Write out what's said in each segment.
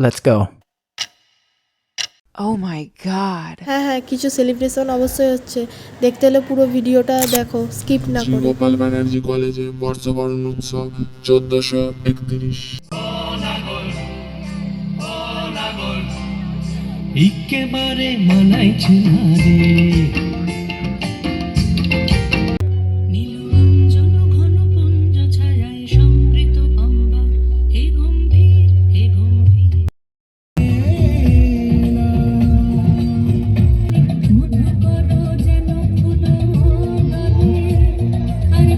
Let's go. Oh my god. হ্যাঁ, কিছু celebration অবশ্যই হচ্ছে। দেখতে হলে পুরো ভিডিওটা দেখো, স্কিপ না শ্রী করে। গোপাল ব্যানার্জি কলেজে বর্ষবরণ উৎসব 1431। একেবারে মানাইছে না রে নীলরঞ্জন ঘন পুঞ্জ ছায়ায় সম্পৃত অম্বর হে গম্ভীর মধুকর যেন ফুল আরে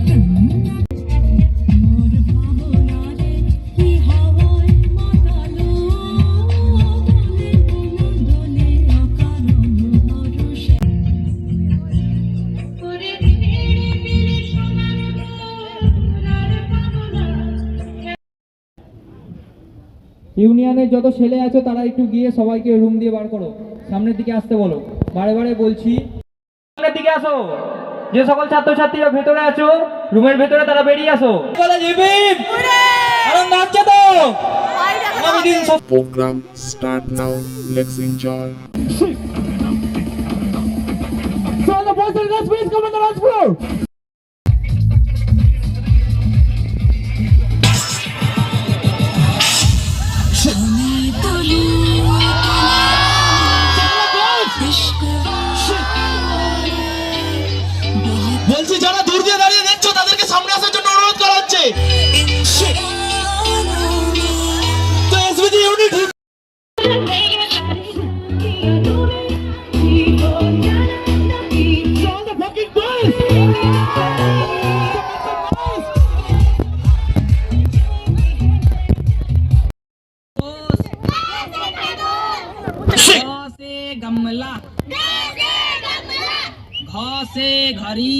মোর ভাবনারে কি হাওয়ায় মাতালো বলে কোন দোলে অকারণ পরশে করে ফিরে ফিরে সোনার আর ভাবনা ইউনিয়নের যত ছেলে আছো তারা একটু গিয়ে সবাইকে রুম দিয়ে বার করো, সামনের দিকে আসতে বলো। বারে বারে বলছি সামনের দিকে আসো। যে সকল ছাত্রছাত্রীরা ভেতরে আছো রুমের ভেতরে তারা বেরিয়ে আসো। আনন্দ হচ্ছে তো? Program start now. Let's enjoy. So the boys and girls, please come on the dance floor. বলছি যারা দূর দিয়ে দাঁড়িয়ে দেখছো তাদেরকে সামনে আসার জন্য অনুরোধ করা হচ্ছে। তো এসবিজি ইউনিট से गमला घ से घड़ी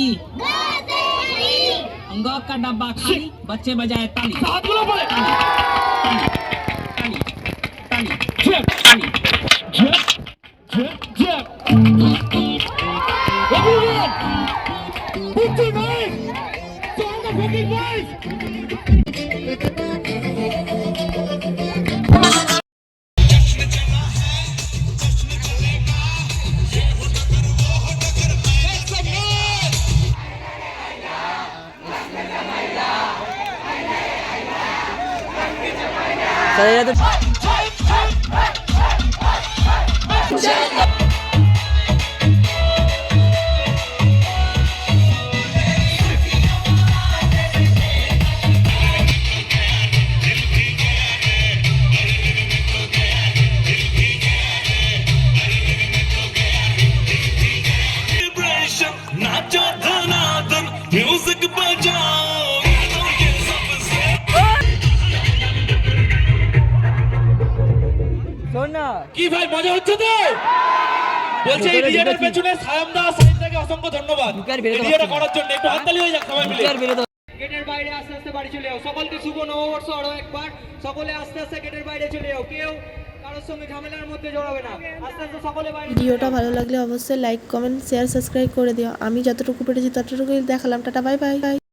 अंग का डब्बा खाली बच्चे बजाए ताली ताली ताली नाचो धनाधन म्यूजिक बजाओ কি ভাই মজা হচ্ছে তো? বলছে এই ডিজেটার পেছনে সায়মদা সাইনদাকে অসংখ্য ধন্যবাদ এই ডিজেটা করার জন্য। একটু হাততালি হয়ে যাক সবাই মিলে। গেটের বাইরে আস্তে আস্তে বাড়ি চলে যাও। সকলকে শুভ নববর্ষ আরো একবার। সকলে আস্তে আস্তে গেটের বাইরে চলে যাও, কেউ কারোর সঙ্গে ঝামেলার মধ্যে জড়াবে না। আস্তে আস্তে সকলে বাইরে। ভিডিওটা ভালো লাগলে অবশ্যই লাইক, কমেন্ট, শেয়ার, সাবস্ক্রাইব করে দিও। আমি যতটুকু পেরেছি ততটুকুই দেখালাম। Tata, bye bye.